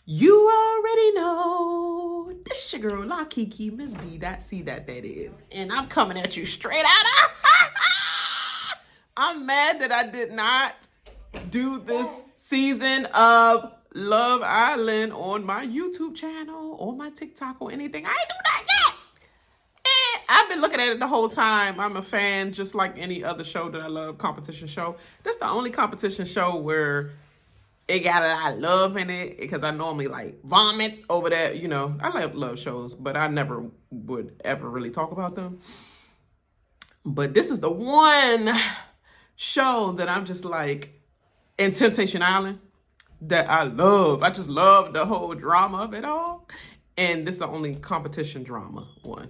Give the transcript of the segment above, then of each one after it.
You already know. This your girl, La Kiki, Miss D. That is. And I'm coming at you straight out. I'm mad that I did not do this season of Love Island on my YouTube channel or my TikTok or anything. I ain't do that yet. And I've been looking at it the whole time. I'm a fan just like any other show that I love, competition show. That's the only competition show where it got a lot of love in it, because I normally like vomit over that. You know, I like love shows, but I never would ever really talk about them. But this is the one show that I'm just like, in Temptation Island, that I love. I just love the whole drama of it all. And this is the only competition drama one.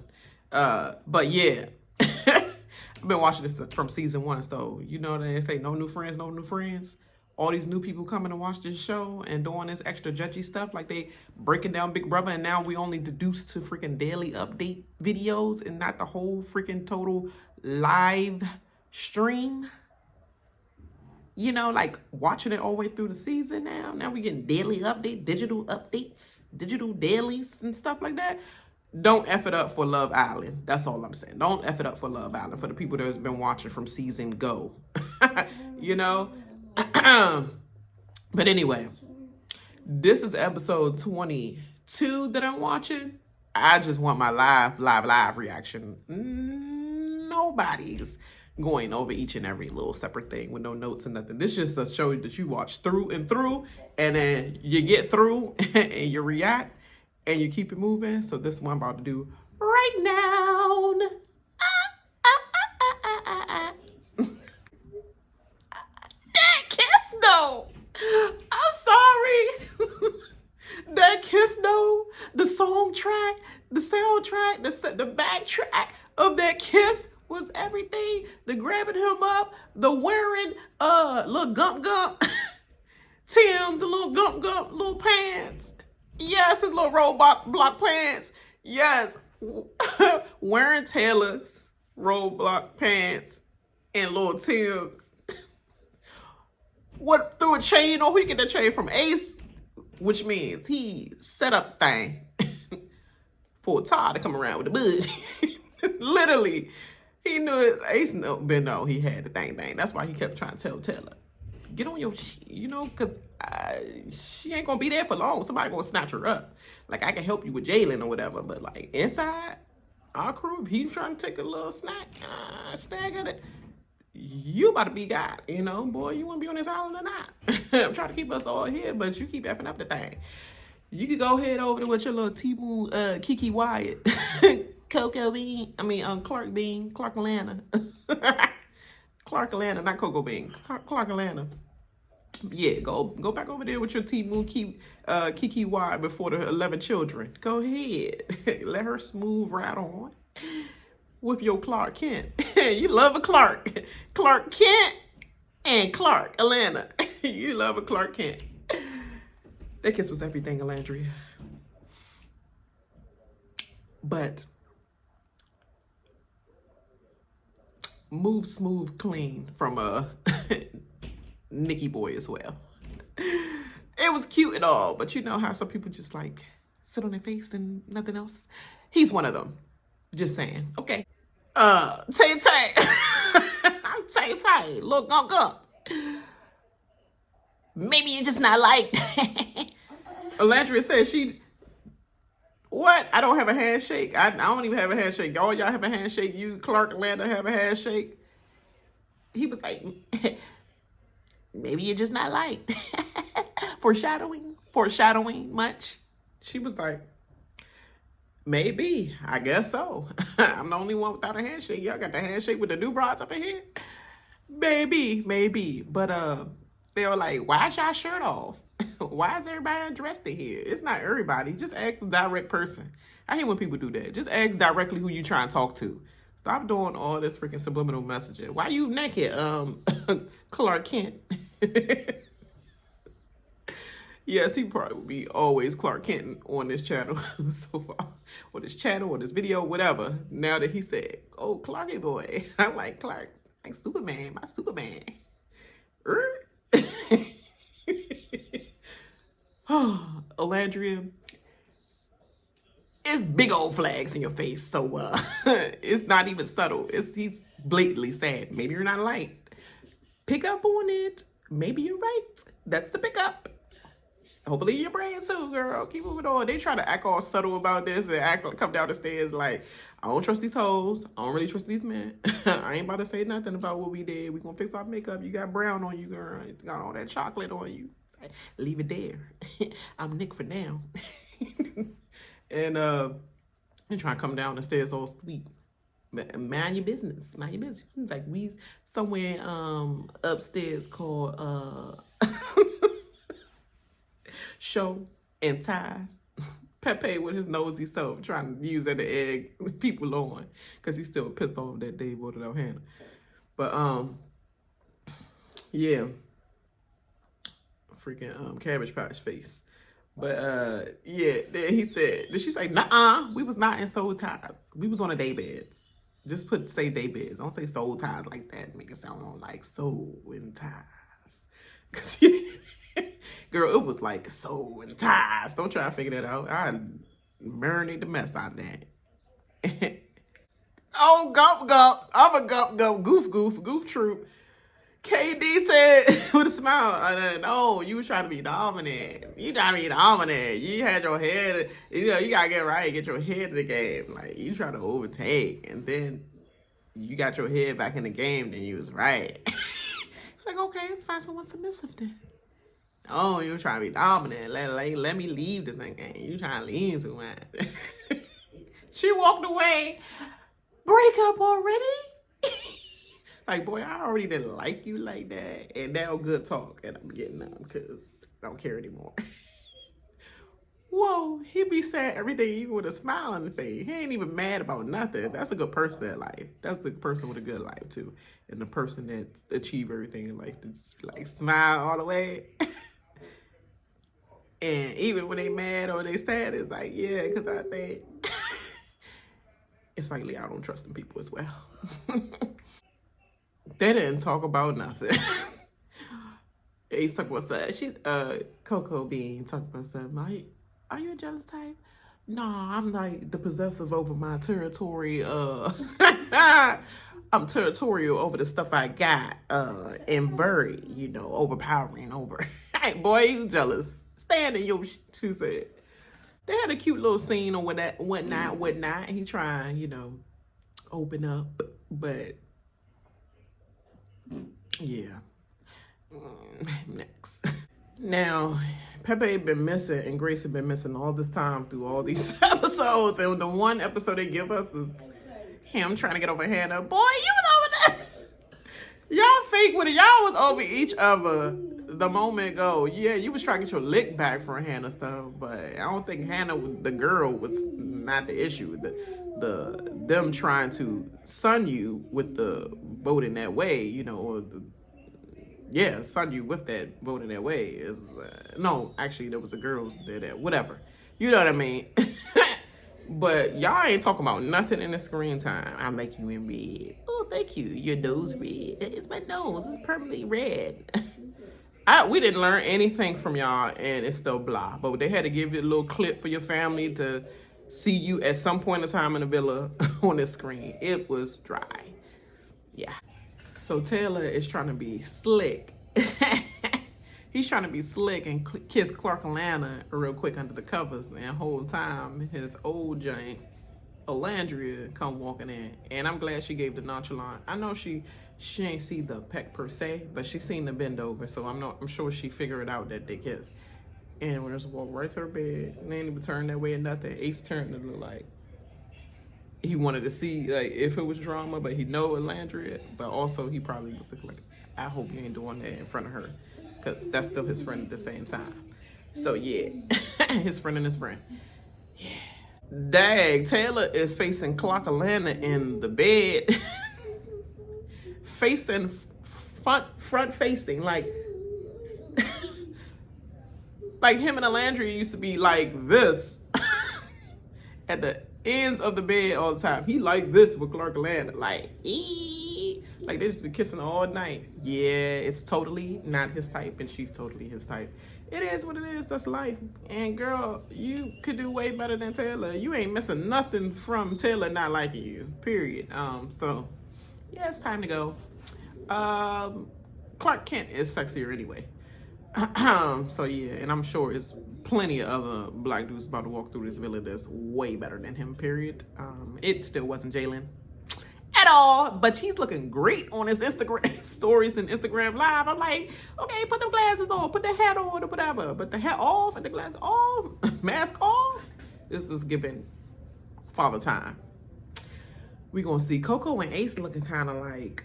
But yeah, I've been watching this from season 1. So, you know, they say no new friends, no new friends. All these new people coming to watch this show and doing this extra judgy stuff, like they breaking down Big Brother, and now we only deduced to freaking daily update videos and not the whole freaking total live stream. You know, like watching it all the way through the season now. Now we getting daily update, digital updates, digital dailies and stuff like that. Don't F it up for Love Island. That's all I'm saying. Don't F it up for Love Island, for the people that have been watching from season go. You know? But anyway, this is episode 22 that I'm watching. I just want my live reaction. Nobody's going over each and every little separate thing with no notes and nothing. This is just a show that you watch through and through, and then you get through and you react and you keep it moving. So this is what I'm about to do right now. That kiss though. I'm sorry. That kiss though. The song track, the soundtrack, the backtrack of that kiss was everything. The grabbing him up, the wearing little gump Tim's, the little gump little pants. Yes, his little roadblock pants. Yes. Wearing Taylor's roadblock pants and little Tim's. What, threw a chain on? He get the chain from Ace, which means he set up the thing for Todd to come around with the bud. Literally. He knew it. Ace been know he had the thing. That's why he kept trying to tell Taylor, get on your, you know, because she ain't going to be there for long. Somebody going to snatch her up. Like, I can help you with Jalen or whatever. But, like, inside our crew, if he's trying to take a little snag at it, you about to be God, you know, boy. You want to be on this island or not? I'm trying to keep us all here, but you keep effing up the thing. You can go head over to with your little T-Moon, Kiki Wyatt. Cocoa Bean, Clarke Bean, Clarke Atlanta. Clarke Atlanta, not Cocoa Bean, Clarke Atlanta. Yeah, go back over there with your T-Moon Kiki Y before the 11 children. Go ahead. Let her smooth right on with your Clarke Kent. You love a Clarke. Clarke Kent and Clarke Atlanta. You love a Clarke Kent. That kiss was everything, Olandria. But move smooth clean from Nikki boy as well. It was cute and all, but you know how some people just like sit on their face and nothing else. He's one of them. Just saying. Okay. Tay. I'm Tay. Look, gunk. Maybe you're just not like. Olandria said she. What? I don't have a handshake. I don't even have a handshake. All y'all have a handshake. You, Clarke Atlanta, have a handshake. He was like, maybe you're just not liked. Foreshadowing much. She was like, maybe. I guess so. I'm the only one without a handshake. Y'all got the handshake with the new broads up in here? Maybe. But they were like, why is y'all shirt off? Why is everybody undressed in here? It's not everybody. Just ask the direct person. I hate when people do that. Just ask directly who you trying to talk to. Stop doing all this freaking subliminal messaging. Why you naked, Clarke Kent? Yes, he probably would be always Clarke Kent on this channel so far. On this channel, on this video, whatever. Now that he said, oh, Clarke boy. I'm like, Clarke, Like Superman, my Superman. Olandria, it's big old flags in your face. So it's not even subtle. He's blatantly sad. Maybe you're not liked. Pick up on it. Maybe you're right. That's the pickup. Hopefully you're brand too, girl. Keep moving on. They try to act all subtle about this and come down the stairs like, I don't trust these hoes. I don't really trust these men. I ain't about to say nothing about what we did. We gonna fix our makeup. You got brown on you, girl. You got all that chocolate on you. Leave it there. I'm Nick for now. And you trying to come down the stairs all sweet. Mind your business. Mind your business. It's like we somewhere upstairs called Show and Ties. Pepe with his nosy self trying to use that to egg people on because he's still pissed off that they voted out Hannah. But yeah, freaking Cabbage Patch face. But yeah, then he said, she's like, nuh-uh, we was not in soul ties. We was on a day beds. Just say day beds. Don't say soul ties like that. Make it sound like soul and ties. Cause girl, it was like soul and ties. Don't try to figure that out. I marinate the mess out of that. Oh, gulp. I'm a gulp. Goof troop. KD said with a smile, no, you were trying to be dominant. You trying to be dominant. You had your head, you gotta get right, get your head in the game. Like, you try to overtake, and then you got your head back in the game, then you was right. It's like, okay, find someone submissive then. Oh, you were trying to be dominant. Let me leave this thing. You trying to lean too much. She walked away. Break up already? Like, boy, I already didn't like you like that. And now good talk. And I'm getting them because I don't care anymore. Whoa, he be saying everything even with a smile on the face. He ain't even mad about nothing. That's a good person in life. That's the person with a good life, too. And the person that achieve everything in life. Just, like, smile all the way. And even when they mad or they sad, it's like, yeah, because I think... It's likely I don't trust them people as well. They didn't talk about nothing. They talked about stuff. She's Coco Bean talked about stuff. Are you a jealous type? Nah, I'm like the possessive over my territory. I'm territorial over the stuff I got. And very, overpowering over. Hey, boy, you jealous. Stand in your she said. They had a cute little scene or whatnot. He trying, open up, but yeah. Next. Now, Pepe been missing and Gracyn been missing all this time through all these episodes. And the one episode they give us is him trying to get over Hannah. Boy, you was over there. Y'all fake with it. Y'all was over each other the moment ago. Yeah, you was trying to get your lick back from Hannah stuff, but I don't think Hannah, the girl, was not the issue. Them trying to sun you with the vote in that way, or sun you with that vote in that way is no, actually there was a girls that whatever, you know what I mean. But y'all ain't talking about nothing in the screen time. I make you in red. Oh, thank you. Your nose red. It's my nose. It's permanently red. We didn't learn anything from y'all, and it's still blah. But they had to give you a little clip for your family to see you at some point in time in the villa on the screen. It was dry. Yeah. So Taylor is trying to be slick. He's trying to be slick and kiss Clarke and Lana real quick under the covers. And the whole time, his old jank, Olandria, come walking in. And I'm glad she gave the nonchalant. I know she ain't see the peck per se, but she seen the bend over. So I'm sure she figured out that they kissed. And when just walk right to her bed, and they didn't even turn that way or nothing. Ace turned to look like he wanted to see if it was drama, but he know Olandria. But also he probably was looking like, I hope you ain't doing that in front of her, because that's still his friend at the same time. So yeah, his friend and his friend. Yeah. Dang, Taylor is facing Clarke and Lana in the bed. Facing front facing, like him and Olandria used to be like this at the ends of the bed all the time. He like this with Clarke and Lana, like Like they just be kissing all night. Yeah, it's totally not his type, and she's totally his type. It is what it is. That's life. And girl, you could do way better than Taylor. You ain't missing nothing from Taylor not liking you. Period. So yeah, it's time to go. Clarke Kent is sexier anyway. So yeah, and I'm sure it's plenty of other black dudes about to walk through this villa that's way better than him. Period. It still wasn't Jalen at all, but he's looking great on his Instagram stories and Instagram live. I'm like, okay, put the glasses on, put the hat on or whatever, but the hat off and the glasses off, mask off. This is giving father time. We're gonna see Coco and Ace looking kind of like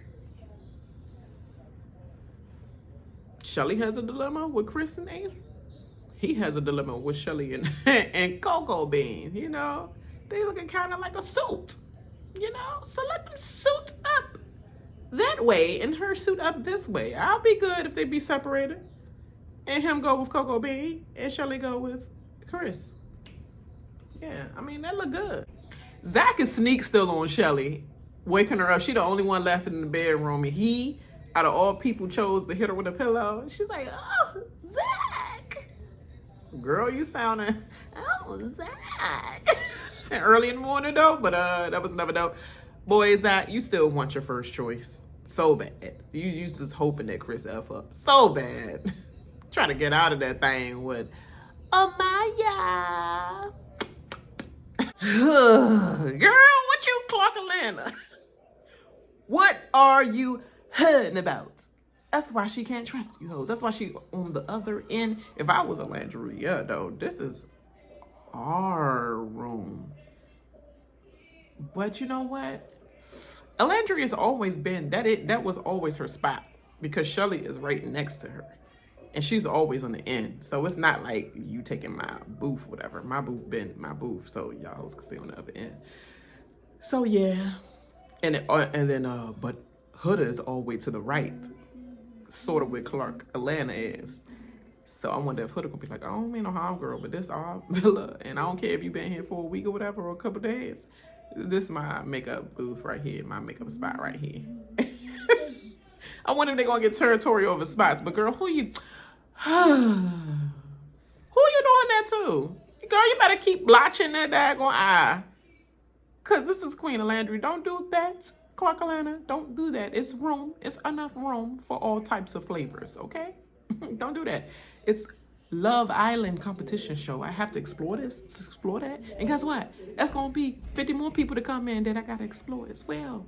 Chelley has a dilemma with Chris and Ace. He has a dilemma with Chelley and and Coco Bean. You know, they looking kind of like a suit. You know, so let them suit up that way and her suit up this way. I'll be good if they be separated and him go with Coco Bean and Chelley go with Chris. Yeah, I mean, that look good. Zach is sneak still on Chelley, waking her up. She the only one left in the bedroom, and he, out of all people, chose to hit her with a pillow. She's like, oh, Zach. Girl, you sounding, oh, Zach. Early in the morning though, but that was never dope. Boy, Zach, you still want your first choice so bad. You just hoping that Chris F up so bad. Trying to get out of that thing with Amaya. Girl, what you Clarke? What are you hurting about? That's why she can't trust you hoes. That's why she on the other end. If I was Olandria, though, this is our room. But you know what? Olandria has always been that was always her spot because Chelley is right next to her. And she's always on the end. So it's not like you taking my booth, whatever. My booth been my booth, so y'all can stay on the other end. So yeah. And then but Huda is all the way to the right. Sort of where Atlanta is. So I wonder if Huda gonna be like, I don't mean no harm, girl, but this our villa, and I don't care if you've been here for a week or whatever, or a couple days. This is my makeup booth right here, my makeup spot right here. I wonder if they're gonna get territorial over spots, but girl, who you doing that to? Girl, you better keep blotching that daggone eye. Cause this is Queen Olandria. Don't do that, Clarke Atlanta. Don't do that. It's room. It's enough room for all types of flavors, okay? Don't do that. It's Love Island competition show. I have to explore this, explore that. And guess what? That's going to be 50 more people to come in that I got to explore as well.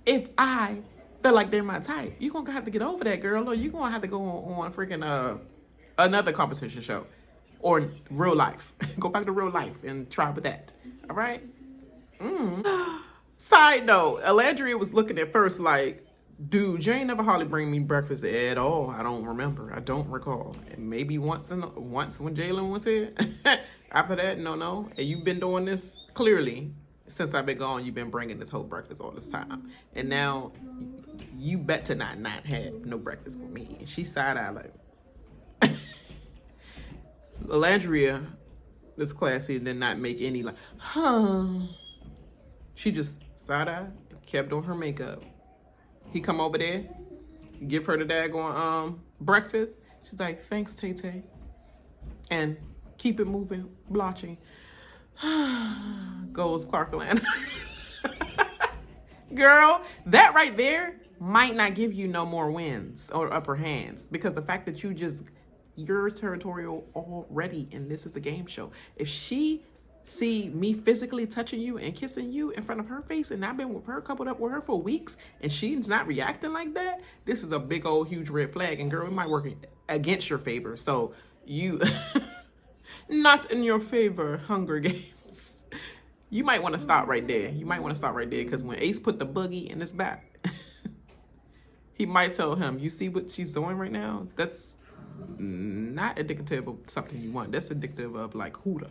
If I feel like they're my type, you're going to have to get over that, girl, or you're going to have to go on freaking another competition show or real life. Go back to real life and try with that. All right? Side note, Olandria was looking at first like, dude, you ain't never hardly bring me breakfast at all. I don't remember. I don't recall. And maybe once when Jalen was here. After that, no. And you've been doing this clearly since I've been gone. You've been bringing this whole breakfast all this time. And now you bet to not have no breakfast for me. And she side-eyed like, Olandria, this classy, did not make any like, She just side-eyed, kept on her makeup. He come over there, give her the daggone breakfast. She's like, thanks, Tay-Tay. And keep it moving, blotching. Goes Clarke Atlanta. Girl, that right there might not give you no more wins or upper hands because the fact that you're territorial already and this is a game show. If she see me physically touching you and kissing you in front of her face and I've been with her, coupled up with her for weeks and she's not reacting like that, this is a big old huge red flag. And girl, it might work against your favor. So you, not in your favor, Hunger Games. You might want to stop right there. Because when Ace put the boogie in his back, he might tell him, you see what she's doing right now? That's not indicative of something you want. That's indicative of like Huda.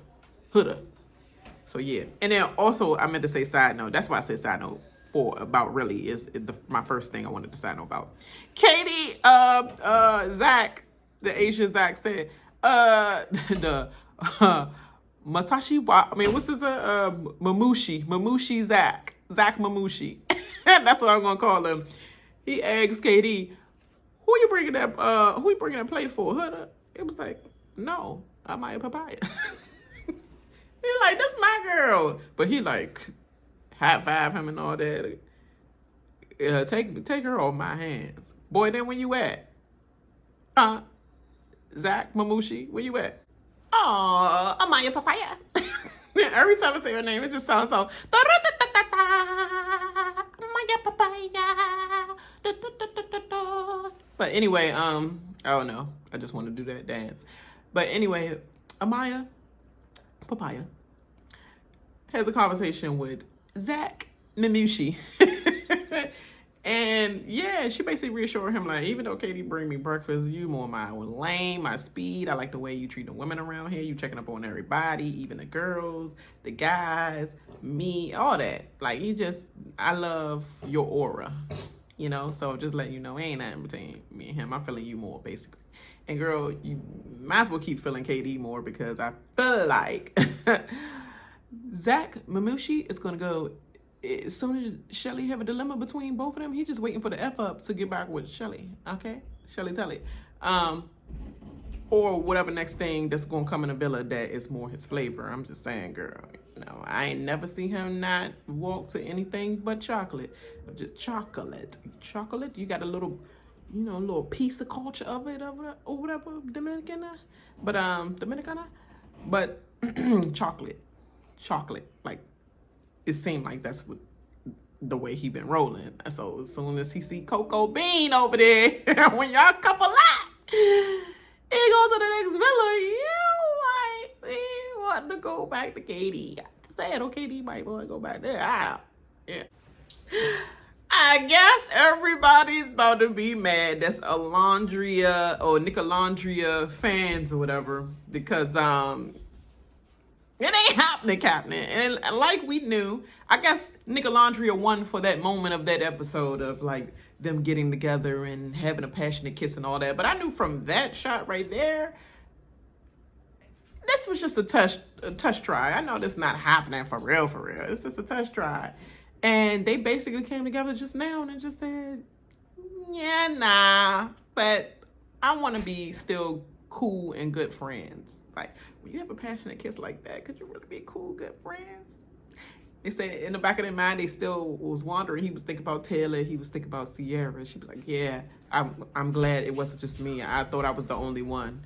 So yeah, and then also I meant to say side note. That's why I said side note about really is my first thing I wanted to side note about. Katie, Zach, the Asian Zach said, the Matashi. I mean, what's his Mamushi Zach Mamushi. That's what I'm gonna call him. he asked KD, who you bringing that plate for, Huda? It was like, no, Amaya Papaya. He like, that's my girl. But he like high five him and all that. Take her off my hands. Boy, then where you at? Zach Mamushi, where you at? Oh, Amaya Papaya. Every time I say her name, it just sounds so. Amaya Papaya. But anyway, I don't know. I just want to do that dance. But anyway, Amaya Papaya has a conversation with Zach Mamushi. And yeah, she basically reassured him, like, even though Katie bring me breakfast, you more my lane, my speed. I like the way you treat the women around here. You checking up on everybody, even the girls, the guys, me, all that. Like, I love your aura, you know? So just letting you know, ain't nothing between me and him. I'm feeling you more, basically. And girl, you might as well keep feeling KD more, because I feel like Zach Mamushi is going to go, as soon as Chelley have a dilemma between both of them, he's just waiting for the F up to get back with Chelley, okay? Chelley Telly. Or whatever next thing that's going to come in the villa that is more his flavor. I'm just saying, girl, you know, I ain't never seen him not walk to anything but chocolate. Just chocolate. Chocolate, you got a little, you know, a little piece of culture of it, or whatever, Dominicana. But chocolate, like, it seemed like that's what the way he been rolling. So as soon as he see Coco Bean over there, when y'all couple up, he goes to the next villa. You might want to go back to KD. I'm saying, KD might want to go back there. I guess everybody's about to be mad. That's Olandria or Nicolandria fans or whatever, because it ain't happening, Captain. And like we knew, I guess Nicolandria won for that moment of that episode of like them getting together and having a passionate kiss and all that. But I knew from that shot right there, this was just a touch try. I know this not happening for real. It's just a touch try. And they basically came together just now and just said, yeah, nah, but I want to be still cool and good friends. Like, when you have a passionate kiss like that, could you really be cool, good friends? They said in the back of their mind, they still was wondering. He was thinking about Taylor. He was thinking about Cierra. She'd be like, yeah, I'm glad it wasn't just me. I thought I was the only one.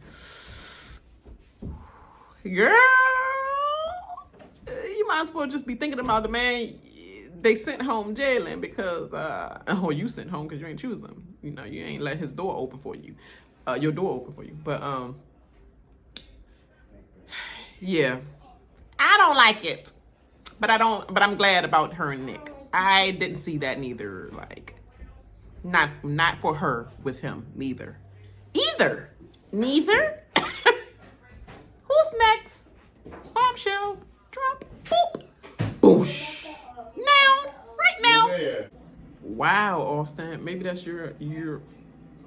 Girl, you might as well just be thinking about the man they sent home jailing because, you sent home because you ain't choose him. You know, you ain't let his door open for you. Your door open for you. But, yeah, I don't like it, but I'm glad about her and Nick. I didn't see that neither. Like, not for her with him, neither. Neither. Who's next? Bombshell. Drop. Boop. Boosh. Right now. Wow, Austin. Maybe that's your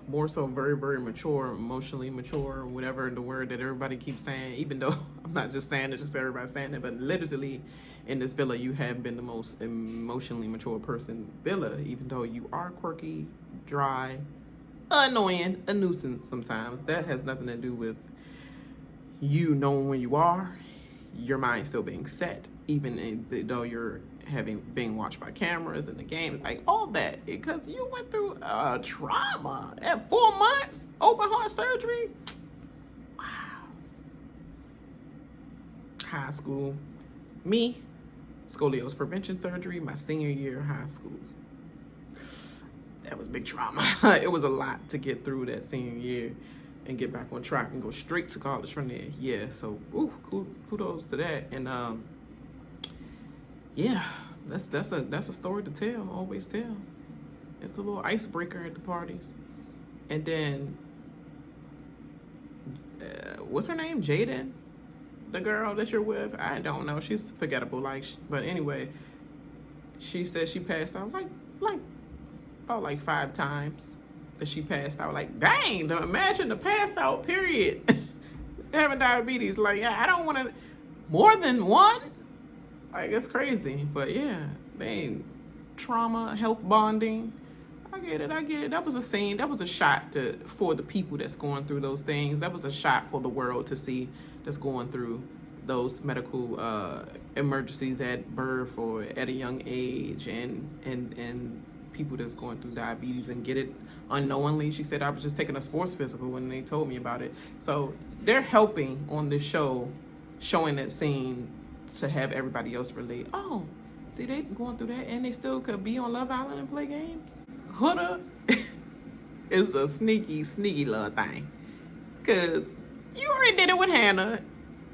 more so very, very mature, emotionally mature, whatever the word that everybody keeps saying, even though I'm not just saying it, just everybody's saying it, but literally in this villa, you have been the most emotionally mature person in the villa, even though you are quirky, dry, annoying, a nuisance sometimes. That has nothing to do with you knowing where you are, your mind still being set, even though you're being watched by cameras in the game, like all that, because you went through trauma at 4 months, open heart surgery. Wow. High school, me, scoliosis prevention surgery, my senior year of high school. That was big trauma. It was a lot to get through that senior year and get back on track and go straight to college from there. Yeah, so kudos to that. And yeah, that's a story to tell, always tell. It's a little icebreaker at the parties. And then, what's her name? Jaden? The girl that you're with? I don't know. She's forgettable. But anyway, she said she passed out about 5 times that she passed out. Like, dang, imagine the pass out period. Having diabetes. Like, I don't want to, more than one? Like, it's crazy. But yeah, man, trauma, health bonding. I get it. I get it. That was a scene. That was a shot for the people that's going through those things. That was a shot for the world to see that's going through those medical emergencies at birth or at a young age, and people that's going through diabetes and get it unknowingly. She said, I was just taking a sports physical when they told me about it. So they're helping on this show, showing that scene to have everybody else relate. Oh, see, they going through that and they still could be on Love Island and play games. Huda is a sneaky little thing. Because you already did it with Hannah,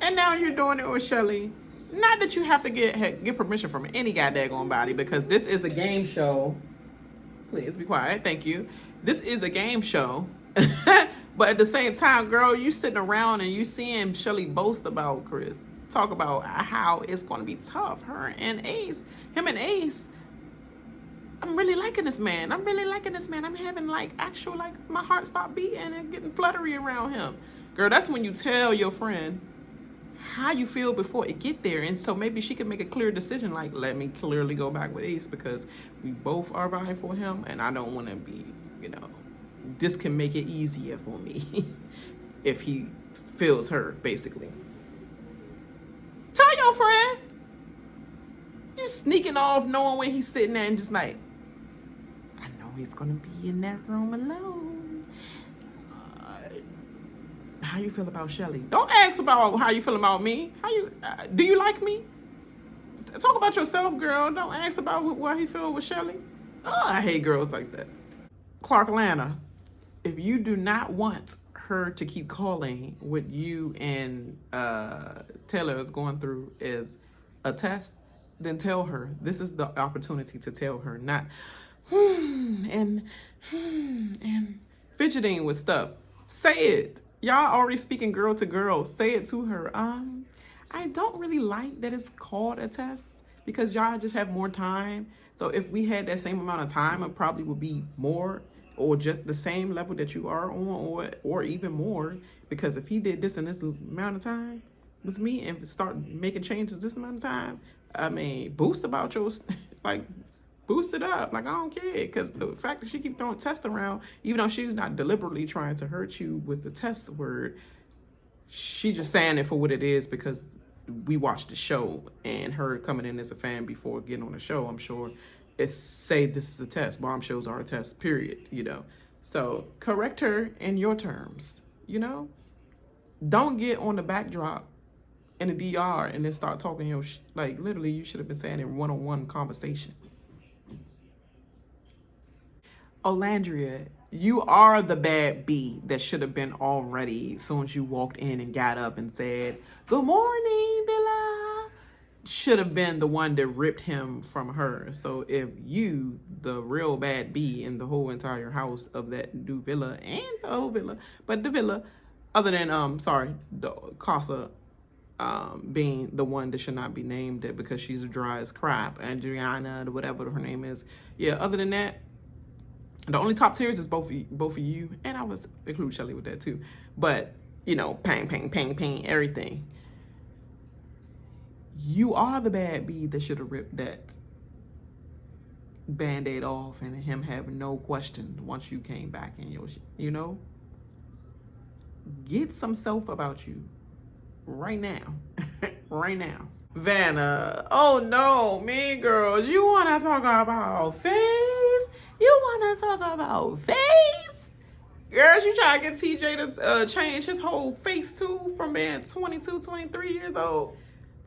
and now you're doing it with Chelley. Not that you have to get permission from any goddamn body, because this is a game show. Please be quiet. Thank you. This is a game show. But at the same time, girl, you sitting around and you seeing Chelley boast about Chris. Talk about how it's going to be tough. Him and Ace. I'm really liking this man. I'm having my heart stopped beating and getting fluttery around him. Girl, that's when you tell your friend how you feel before it get there. And so maybe she can make a clear decision, like, let me clearly go back with Ace because we both are vying for him and I don't want to be, this can make it easier for me if he feels her, basically. Tell your friend. You sneaking off knowing where he's sitting there and just like, I know he's going to be in that room alone. How you feel about Chelley? Don't ask about how you feel about me. Do you like me? Talk about yourself, girl. Don't ask about what he feel with Chelley. Oh, I hate girls like that. Clarke Lana, if you do not want her to keep calling what you and Taylor is going through is a test, then tell her. This is the opportunity to tell her, not and fidgeting with stuff. Say it. Y'all already speaking girl to girl. Say it to her. I don't really like that it's called a test because y'all just have more time. So if we had that same amount of time, it probably would be more or just the same level that you are on or even more. Because if he did this in this amount of time with me and start making changes this amount of time, I mean, boost about your, boost it up. I don't care. Because the fact that she keep throwing test around, even though she's not deliberately trying to hurt you with the test word, she just saying it for what it is because we watched the show and her coming in as a fan before getting on the show, I'm sure, say this is a test. Bomb shows are a test, period, So correct her in your terms, Don't get on the backdrop in the DR and then start talking literally you should have been saying in one-on-one conversation. Olandria, you are the bad bee that should have been already as soon as you walked in and got up and said, good morning, Belle-A. Should have been the one that ripped him from her. So if you, the real bad bee in the whole entire house of that new villa and the whole villa, but the villa, other than, the Casa being the one that should not be named it because she's dry as crap, Andreina, whatever her name is. Yeah, other than that, the only top tiers is both of you, and I was include Chelley with that too. But pang, everything. You are the bad bee that should have ripped that Band-Aid off, and him having no question once you came back in your, get some self about you right now, right now. Vanna, oh no, mean girls, you want to talk about face? You want to talk about face? Girls, you try to get TJ to change his whole face too from being 22, 23 years old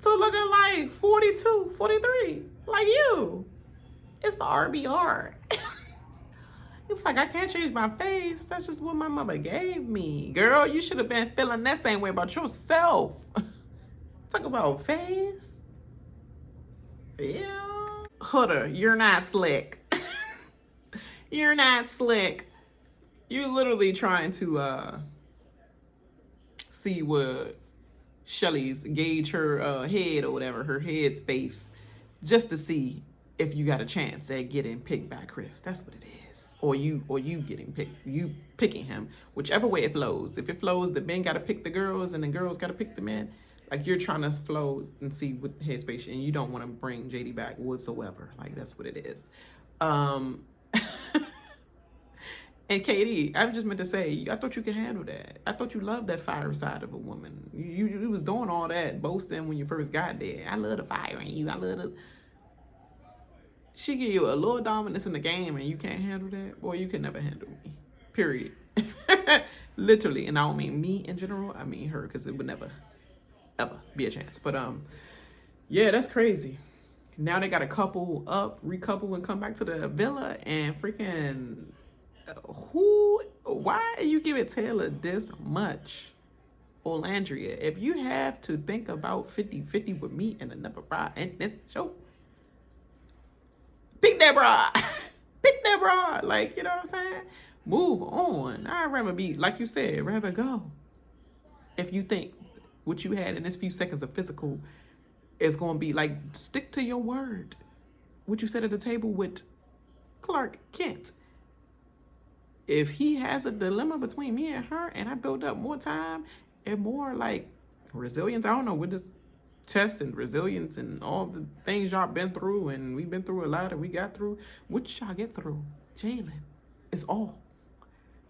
to looking like 42, 43, like you. It's the RBR. He was like, I can't change my face. That's just what my mother gave me. Girl, you should have been feeling that same way about yourself. Talk about face. Yeah. Huda, you're not slick. You're not slick. You're literally trying to see what Chelley's gauge her head or whatever, her head space, just to see if you got a chance at getting picked by Chris. That's what it is. Or you getting picked, you picking him, whichever way it flows. If it flows, the men got to pick the girls and the girls got to pick the men. Like, you're trying to flow and see what the headspace, and you don't want to bring JD back whatsoever. Like, that's what it is. And Katie, I just meant to say, I thought you could handle that. I thought you loved that fire side of a woman. You was doing all that boasting when you first got there. I love the fire in you. I love the... She give you a little dominance in the game and you can't handle that. Boy, you can never handle me. Period. Literally. And I don't mean me in general. I mean her, because it would never, ever be a chance. But yeah, that's crazy. Now they got a couple up, recouple, and come back to the villa and freaking... why you giving Taylor this much? Olandria, if you have to think about 50-50 with me and another bride in this show, pick that bride. Pick that bride. Like, you know what I'm saying? Move on. I'd rather be, like you said, rather go. If you think what you had in this few seconds of physical is going to be like, stick to your word. What you said at the table with Clarke Kent. If he has a dilemma between me and her and I build up more time and more like resilience, I don't know, with this test and resilience and all the things y'all been through, and we've been through a lot and we got through, what y'all get through? Jalen. It's all.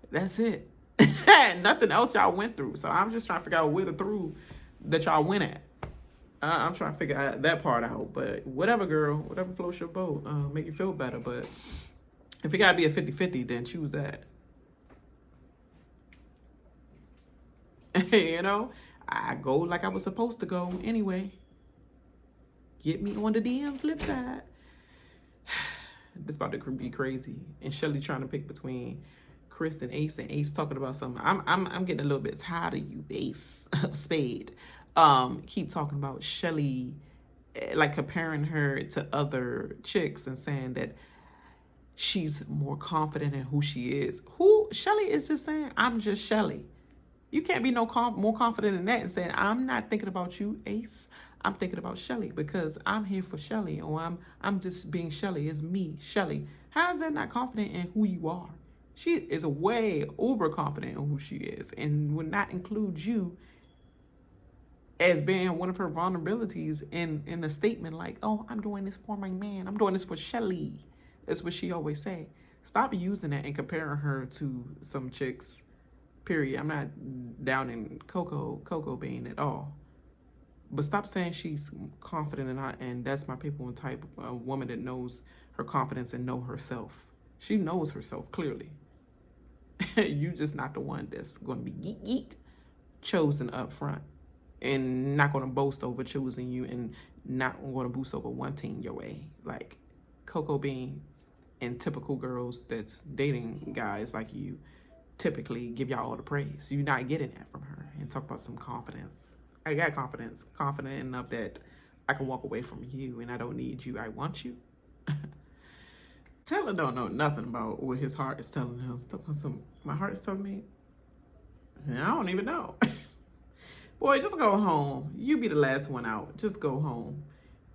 That's it. Nothing else y'all went through. So I'm just trying to figure out where the through that y'all went at. I'm trying to figure out that part out. But whatever, girl, whatever floats your boat, make you feel better. But if it gotta be a 50-50, then choose that. You know, I go like I was supposed to go anyway. Get me on the DM flip side. This about to be crazy. And Chelley trying to pick between Chris and Ace talking about something. I'm getting a little bit tired of you, Ace of Spade. Keep talking about Chelley, like comparing her to other chicks and saying that she's more confident in who she is. Who Chelley is just saying, I'm just Chelley. You can't be more confident in that and saying, I'm not thinking about you, Ace. I'm thinking about Chelley because I'm here for Chelley, or I'm just being Chelley. It's me, Chelley. How is that not confident in who you are? She is way uber confident in who she is and would not include you as being one of her vulnerabilities in a statement like, oh, I'm doing this for my man. I'm doing this for Chelley. That's what she always say. Stop using that and comparing her to some chicks, period. I'm not downing Coco Bean at all. But stop saying she's confident and that's my people and type of woman that knows her confidence and know herself. She knows herself clearly. You just not the one that's going to be geek chosen up front and not going to boast over choosing you and not going to boost over wanting your way. Like Coco Bean and typical girls that's dating guys like you typically give y'all all the praise. You're not getting that from her. And talk about some confidence. I got confidence. Confident enough that I can walk away from you and I don't need you. I want you. Taylor don't know nothing about what his heart is telling him. My heart is telling me, I don't even know. Boy, just go home. You be the last one out. Just go home.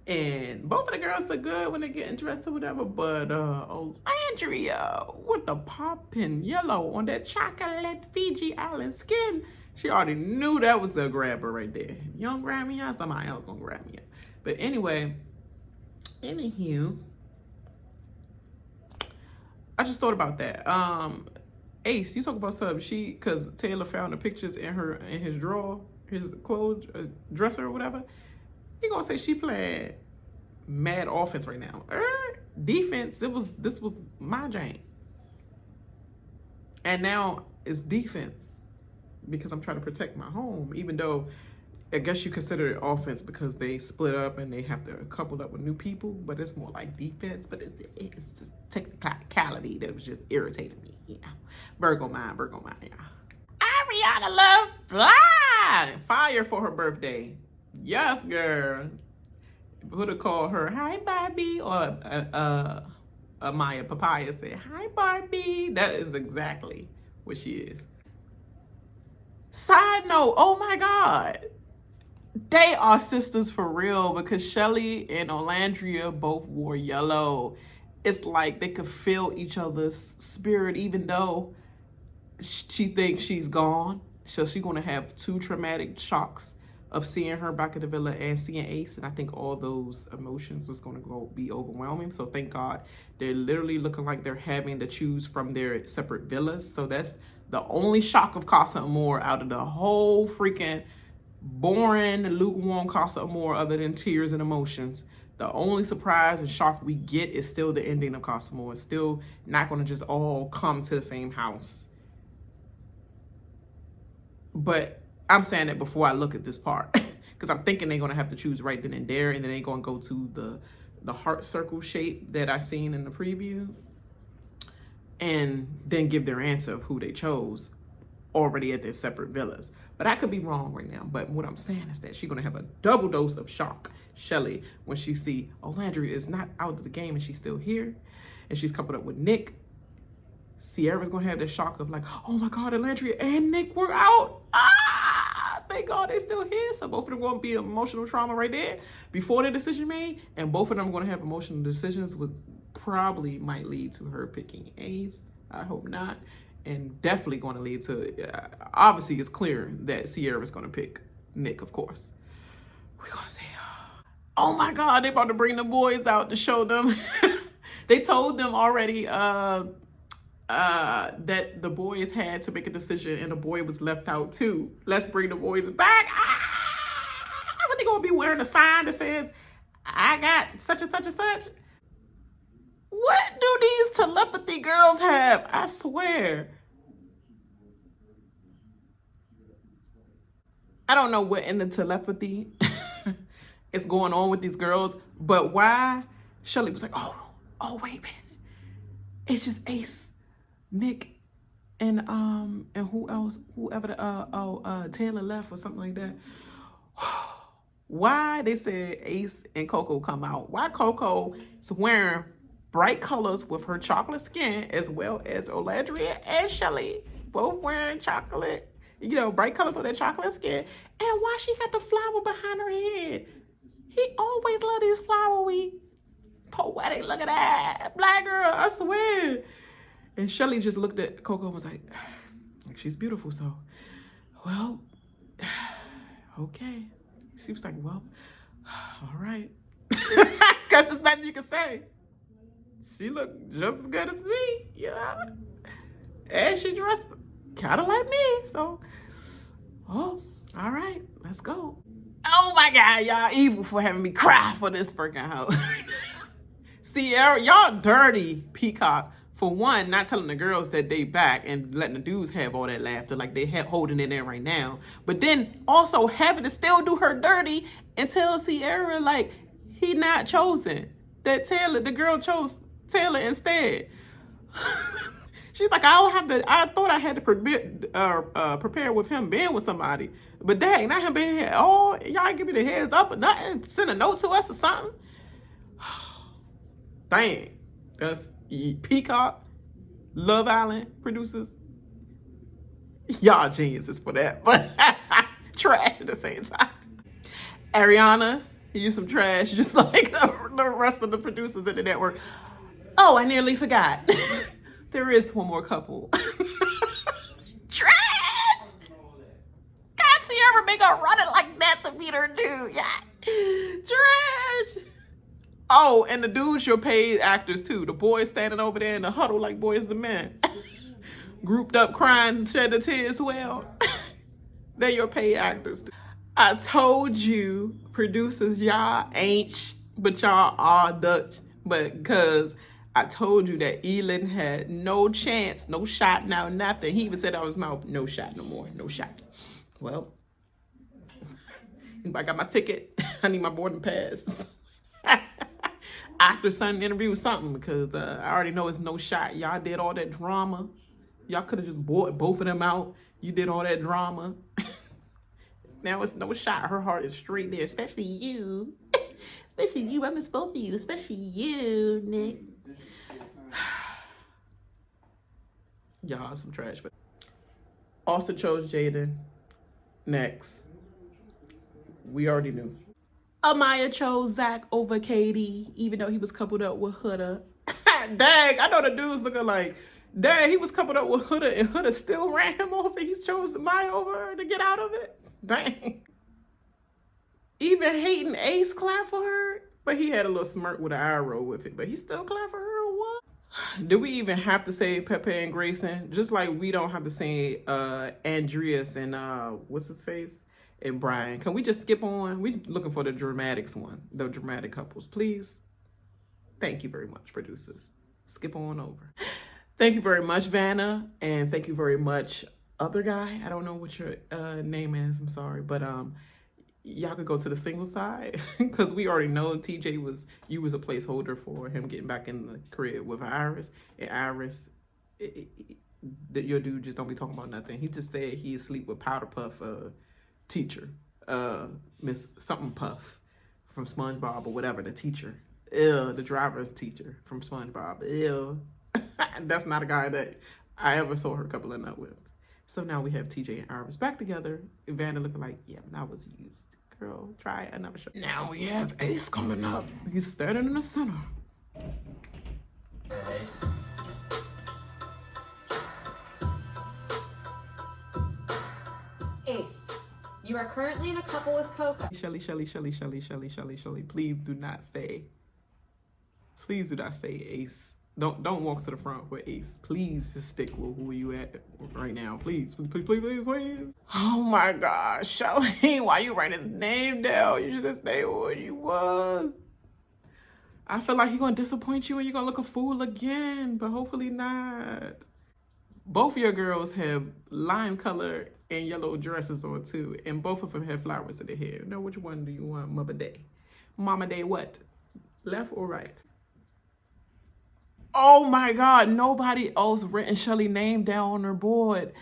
And both of the girls are good when they get interested, whatever. But Olandria with the popping yellow on that chocolate Fiji Island skin. She already knew that was the grabber right there. You don't grab me up, somebody else gonna grab me up. But anyway, anywho, I just thought about that. Ace, you talk about something. Cause Taylor found the pictures in his drawer, his clothes dresser or whatever. He gonna say she playing mad offense right now. Defense. This was my jam, and now it's defense because I'm trying to protect my home. Even though I guess you consider it offense because they split up and they have to couple up with new people, but it's more like defense. But it's just technicality that was just irritating me. You know, Virgo mind, yeah. Ariana love fire for her birthday. Yes, girl. Would have called her hi Barbie, or Amaya Papaya said hi Barbie. That is exactly what she is. Side note, oh my God, they are sisters for real because Chelley and Olandria both wore yellow. It's like they could feel each other's spirit, even though she thinks she's gone. So she's gonna have two traumatic shocks of seeing her back at the villa and seeing Ace, and I think all those emotions is going to be overwhelming. So thank God they're literally looking like they're having to choose from their separate villas. So that's the only shock of Casa Amor out of the whole freaking boring, lukewarm Casa Amor, other than tears and emotions. The only surprise and shock we get is still the ending of Casa Amor. It's still not going to just all come to the same house. But I'm saying that before I look at this part, because I'm thinking they're going to have to choose right then and there, and then they're going to go to the heart circle shape that I seen in the preview, and then give their answer of who they chose already at their separate villas. But I could be wrong right now. But what I'm saying is that she's going to have a double dose of shock, Chelley, when she see Olandria is not out of the game and she's still here, and she's coupled up with Nick. Cierra's going to have the shock of like, oh my God, Olandria and Nick were out. Thank God they still here. So both of them going to be emotional trauma right there before the decision made. And both of them going to have emotional decisions, which probably might lead to her picking Ace. I hope not. And definitely going to lead to, obviously it's clear that Cierra's going to pick Nick, of course. We're going to see. Oh my God, they about to bring the boys out to show them. They told them already, that the boys had to make a decision and the boy was left out too. Let's bring the boys back. But they gonna be wearing a sign that says, I got such and such and such. What do these telepathy girls have? I swear. I don't know what in the telepathy is going on with these girls, but why Chelley was like, oh wait, man. It's just Ace, Nick, and who else? Whoever Taylor left or something like that. Why they said Ace and Coco come out? Why Coco is wearing bright colors with her chocolate skin, as well as Olandria and Chelley both wearing chocolate, bright colors with their chocolate skin. And why she got the flower behind her head? He always loved these flowery, poetic. Look at that black girl. I swear. And Chelley just looked at Coco and was like, she's beautiful, so, well, okay. She was like, well, all right. Because there's nothing you can say. She looked just as good as me, And she dressed kind of like me, so, all right, let's go. Oh my God, y'all evil for having me cry for this freaking house. Cierra, y'all dirty peacock. For one, not telling the girls that they back and letting the dudes have all that laughter like they have holding it in right now. But then also having to still do her dirty and tell Cierra like he not chosen. That Taylor, the girl chose Taylor instead. She's like, I thought I had to prepare with him being with somebody. But dang, not him being here. Oh, y'all give me the heads up or nothing. Send a note to us or something. Dang. That's Peacock, Love Island producers. Y'all geniuses for that, but trash at the same time. Ariana, you some trash, just like the rest of the producers in the network. Oh, I nearly forgot. There is one more couple. Trash! God, Cierra make her run it like that to beat her dude. Yeah. Trash! Oh, and the dudes, your paid actors too. The boys standing over there in the huddle like boys the men. Grouped up crying, shed a tear as well. They're your paid actors too. I told you, producers, y'all ain't, but y'all are Dutch. But because I told you that Elan had no chance, no shot, now nothing. He even said out of his mouth, no shot no more, no shot. Well, I got my ticket. I need my boarding pass. Actor son interview or something, because I already know it's no shot. Y'all did all that drama. Y'all could have just bought both of them out. You did all that drama. Now it's no shot. Her heart is straight there, especially you. Especially you. I miss both of you, especially you, Nick. Y'all some trash. But Austin chose Jaden. Next. We already knew. Amaya chose Zach over Katie, even though he was coupled up with Huda. Dang, I know the dude's looking like, dang, he was coupled up with Huda and Huda still ran him off and he chose Amaya over her to get out of it. Dang. even hating Ace clap for her, but he had a little smirk with an eye roll with it, but he still clap for her or what? Do we even have to say Pepe and Gracyn? Just like we don't have to say Andreas and what's his face? And Bryan. Can we just skip on? We looking for the dramatics one, the dramatic couples, please. Thank you very much, producers. Skip on over. Thank you very much, Vanna, and thank you very much, other guy. I don't know what your name is. I'm sorry, but y'all could go to the single side because we already know TJ you was a placeholder for him getting back in the crib with Iris. And Iris, your dude just don't be talking about nothing. He just said he asleep with Powder Puff teacher, Miss something Puff from SpongeBob or whatever, the teacher. Ew, the driver's teacher from SpongeBob. Ew. That's not a guy that I ever saw her coupling up with. So now we have TJ and Iris back together. Vanna looking like, yeah, that was used. Girl, try another show. Now we have Ace coming up. He's standing in the center. Ace. Ace, you are currently in a couple with Coco. Chelley, please do not say. Please do not say Ace. Don't walk to the front with Ace. Please just stick with who you at right now. Please. Oh my gosh, Chelley, why you write his name down? You should have stayed where you was. I feel like he's gonna disappoint you and you're gonna look a fool again, but hopefully not. Both of your girls have lime color and yellow dresses on too, and both of them have flowers in their hair. Now, which one do you want, Mama Day? Mama Day what? Left or right? Oh my God, nobody else written Chelley's name down on her board.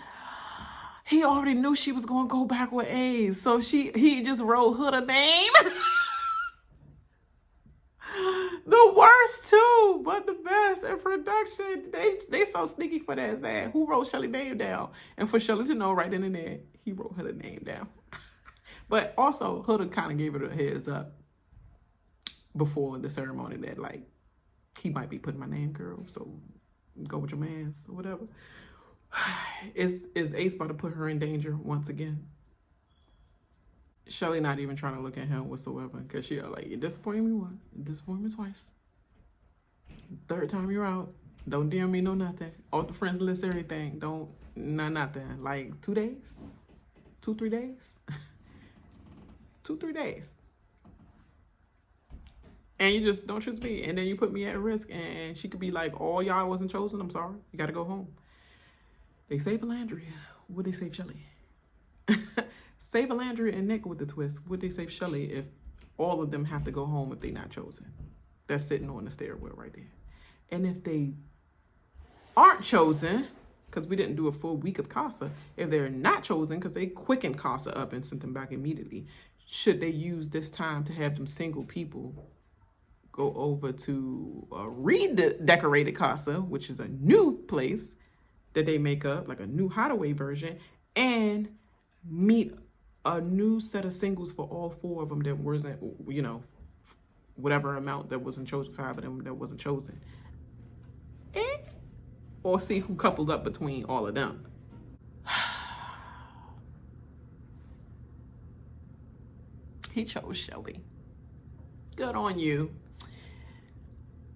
He already knew she was gonna go back with A's, so he just wrote Huda name. The worst too, but the best in production. They so sneaky for that. Who wrote Chelley's name down? And for Chelley to know right then and there, he wrote her name down. But also, Huda kind of gave it a heads up before the ceremony that like, he might be putting my name, girl, so go with your mans or whatever. Is Ace about to put her in danger once again? Chelley not even trying to look at him whatsoever because she like, you disappointed me once, you disappointed me twice. Third time you're out, don't DM me no nothing. Off the friends list, everything. Don't, nothing. Like 2 days? 2-3 days? 2-3 days. And you just don't trust me. And then you put me at risk and she could be like, all y'all wasn't chosen. I'm sorry. You got to go home. They save Olandria. Would they save Chelley? Save Olandria and Nick with the twist. Would they save Chelley if all of them have to go home if they're not chosen? That's sitting on the stairwell right there. And if they aren't chosen, because we didn't do a full week of Casa, if they're not chosen, because they quickened Casa up and sent them back immediately, should they use this time to have them single people go over to redecorated Casa, which is a new place that they make up, like a new hideaway version, and meet a new set of singles for all 4 of them that wasn't, you know, whatever amount that wasn't chosen, 5 of them that wasn't chosen. Or see who coupled up between all of them. He chose Chelley. Good on you.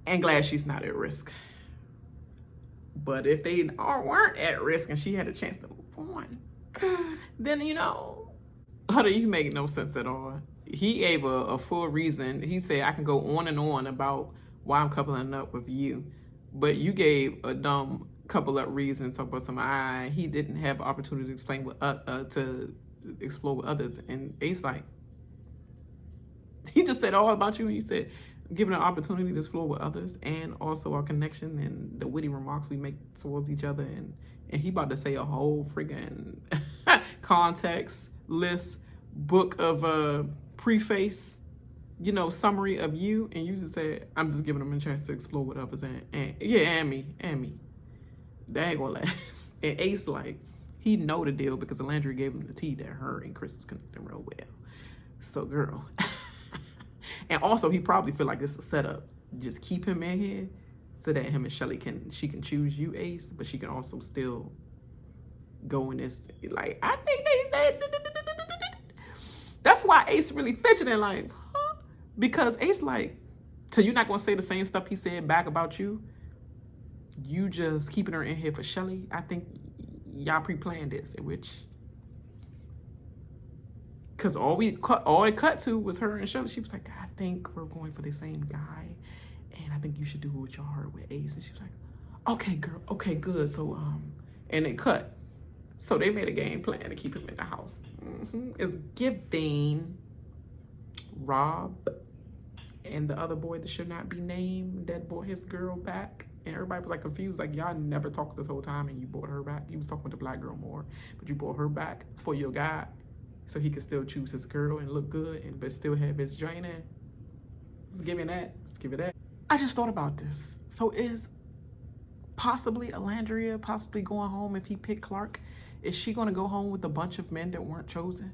And glad she's not at risk. But if they weren't at risk and she had a chance to move on, then, you know, you make no sense at all. He gave a full reason. He said, I can go on and on about why I'm coupling up with you. But you gave a dumb couple of reasons about he didn't have an opportunity to explain to explore with others. And Ace like, he just said all about you. And you said, given an opportunity to explore with others and also our connection and the witty remarks we make towards each other. And he about to say a whole friggin' context list book of preface, you know, summary of you. And you just said, I'm just giving them a chance to explore with others. And yeah, and me. That ain't gonna last. And Ace, like, he know the deal because Olandria gave him the tea that her and Chris is connecting real well. So, girl. And also, he probably feel like it's a setup. Just keep him in here so that him and Chelley she can choose you, Ace, but she can also still go in this, like, I think they That's why Ace really fidgeting like, huh? Because Ace like, so you're not gonna say the same stuff he said back about you. You just keeping her in here for Chelley. I think y'all pre-planned this, which, because all it cut to was her and Chelley. She was like, I think we're going for the same guy, and I think you should do what y'all heard with Ace. And she was like, okay, girl, okay, good. So and it cut. So they made a game plan to keep him in the house. It's giving Rob and the other boy that should not be named, that brought his girl back. And everybody was like confused, like y'all never talked this whole time and you brought her back. You was talking with the black girl more, but you brought her back for your guy so he could still choose his girl and look good and but still have his joint in. Let's give it that. Let's give it that. I just thought about this. So is possibly Olandria possibly going home if he picked Clarke? Is she going to go home with a bunch of men that weren't chosen?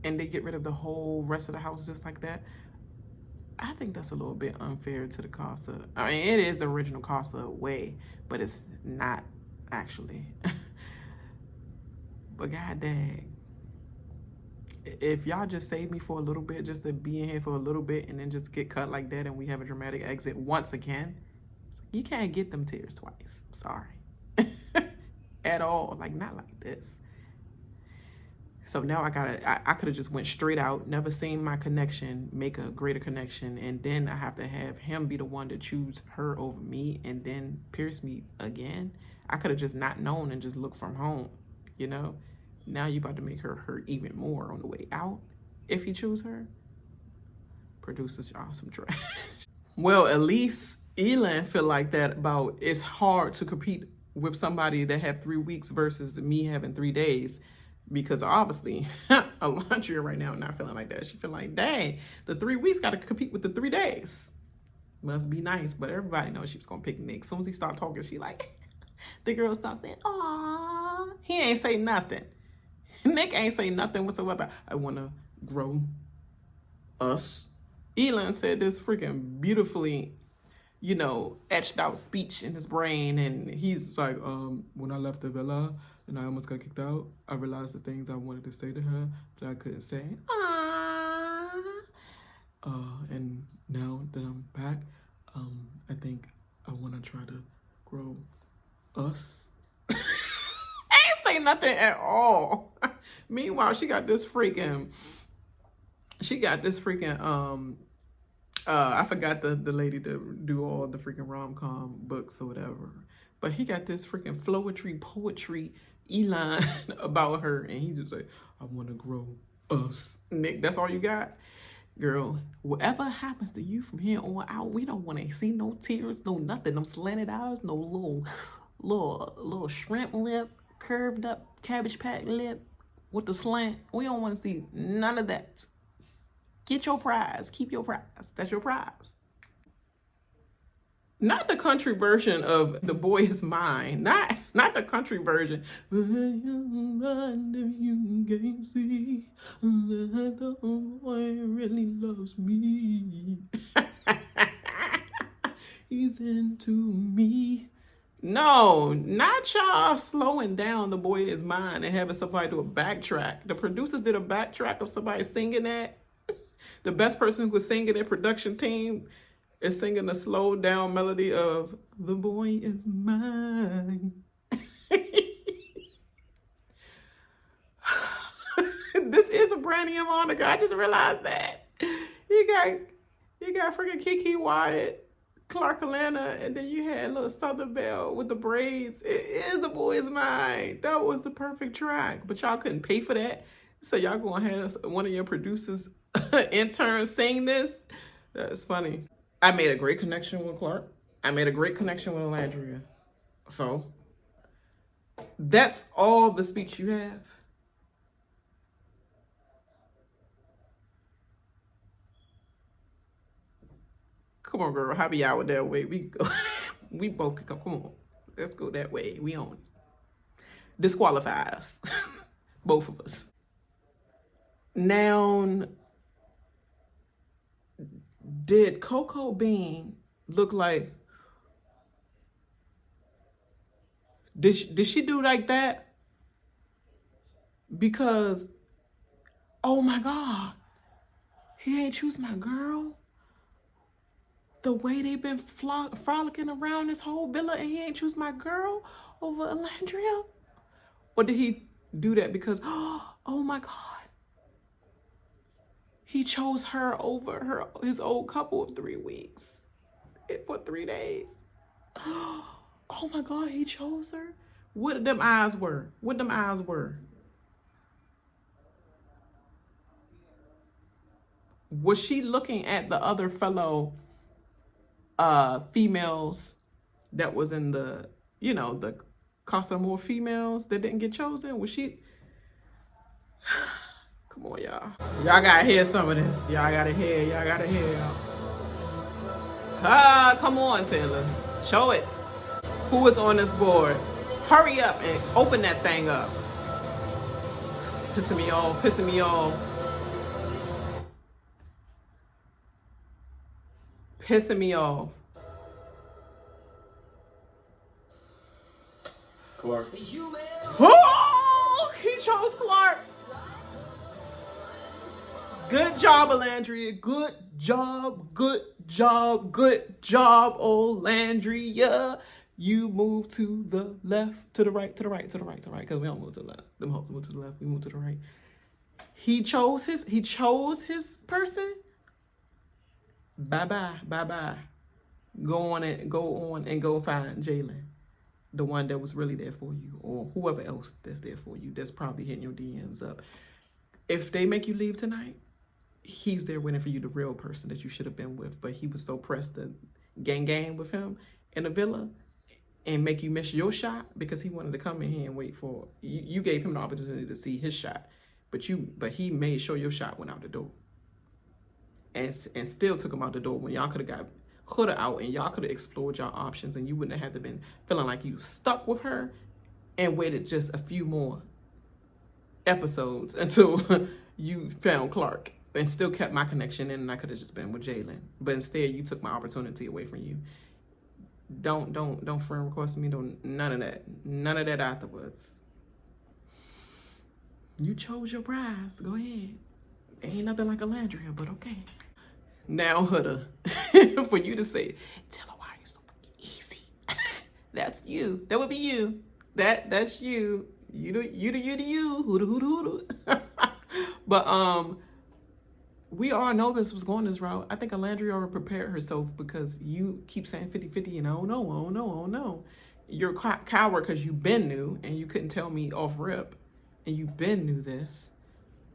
And they get rid of the whole rest of the house just like that? I think that's a little bit unfair to the Casa. I mean, it is the original Casa way, but it's not actually. But god dang. If y'all just save me for a little bit, just to be in here for a little bit and then just get cut like that and we have a dramatic exit once again, you can't get them tears twice. I'm sorry. At all. Like, not like this. So now I could have just went straight out, never seen my connection, make a greater connection, and then I have to have him be the one to choose her over me and then pierce me again. I could have just not known and just looked from home, you know? Now you about to make her hurt even more on the way out if you choose her. Producers, y'all some trash. Well, at least Elan feel like that about it's hard to compete with somebody that have 3 weeks versus me having 3 days. Because obviously, Olandria right now not feeling like that. She feel like, dang, the 3 weeks got to compete with the 3 days. Must be nice, but everybody knows she was going to pick Nick. As soon as he stopped talking, she like, the girl stopped saying, aw. He ain't say nothing. Nick ain't say nothing whatsoever. I want to grow us. Elan said this freaking beautifully, you know, etched out speech in his brain. And he's like, when I left the Belle-A, and I almost got kicked out, I realized the things I wanted to say to her that I couldn't say. And now that I'm back, I think I want to try to grow us. I ain't say nothing at all. Meanwhile, she got this freaking, I forgot the lady to do all the freaking rom-com books or whatever. But he got this freaking poetry Elan about her, and he just like, I want to grow us. Nick, that's all you got? Girl, whatever happens to you from here on out, we don't want to see no tears, no nothing, no slanted eyes, no little shrimp lip, curved up Cabbage Patch lip with the slant. We don't want to see none of that. Get your prize. Keep your prize. That's your prize. Not the country version of The Boy Is Mine. Not the country version. You can see that the boy really loves me. He's into me. No, not y'all slowing down The Boy Is Mine and having somebody do a backtrack. The producers did a backtrack of somebody singing that. The best person who was singing their production team is singing a slowed down melody of The Boy Is Mine. This is a Brandy and Monica. I just realized that. You got freaking Kiki Wyatt, Clarke Atlanta, and then you had little Southern Belle with the braids. It is The Boy Is Mine. That was the perfect track. But y'all couldn't pay for that. So y'all gonna have one of your producers interns sing this? That's funny. I made a great connection with Clarke. I made a great connection with Olandria. So, that's all the speech you have. Come on, girl. How be out that way? We go. We both can come. Come on. Let's go that way. We own it. Disqualify us. Both of us. Now, did Coco Bean look like, did she do like that? Because Oh my God. He ain't choose my girl. The way they been frolicking around this whole villa and he ain't choose my girl over Olandria? Or did he do that because, oh my God, he chose her over his old couple of 3 weeks for 3 days? Oh my God, he chose her? What them eyes were? What them eyes were? Was she looking at the other fellow females that was in the, you know, the Casa More females that didn't get chosen? Was she? Come on, y'all. Y'all gotta hear some of this. Y'all gotta hear. Y'all gotta hear, y'all. Come on, Taylor. Show it. Who is on this board? Hurry up and open that thing up. Pissing me off. Pissing me off. Pissing me off. Clarke. Oh, he chose Clarke. Good job, Olandria. Good job. Good job. Good job, Olandria. You move to the left, to the right, to the right, to the right, to the right. Because we don't move to the left. Them hoes move to the left. We move to the right. He chose his person. Bye-bye. Bye-bye. Go on and go find Jalen. The one that was really there for you, or whoever else that's there for you that's probably hitting your DMs up. If they make you leave tonight, he's there waiting for you, the real person that you should have been with, but he was so pressed to gang with him in the villa and make you miss your shot because he wanted to come in here and wait for you. You gave him the opportunity to see his shot, but he made sure your shot went out the door and still took him out the door when y'all could have got Huda out and y'all could have explored your options and you wouldn't have had to been feeling like you stuck with her and waited just a few more episodes until you found Clarke and still kept my connection in and I could have just been with Jalen. But instead you took my opportunity away from you. Don't friend request me, none of that. None of that afterwards. You chose your prize. Go ahead. Ain't nothing like Olandria, but okay. Now, Huda, for you to say, tell her why you're so easy. That's you. That would be you. That's you. You the you. Huda. But we all know this was going this route. I think Olandria already prepared herself because you keep saying 50-50 and I don't know. You're a coward because you've been new and you couldn't tell me off rip and you've been new this.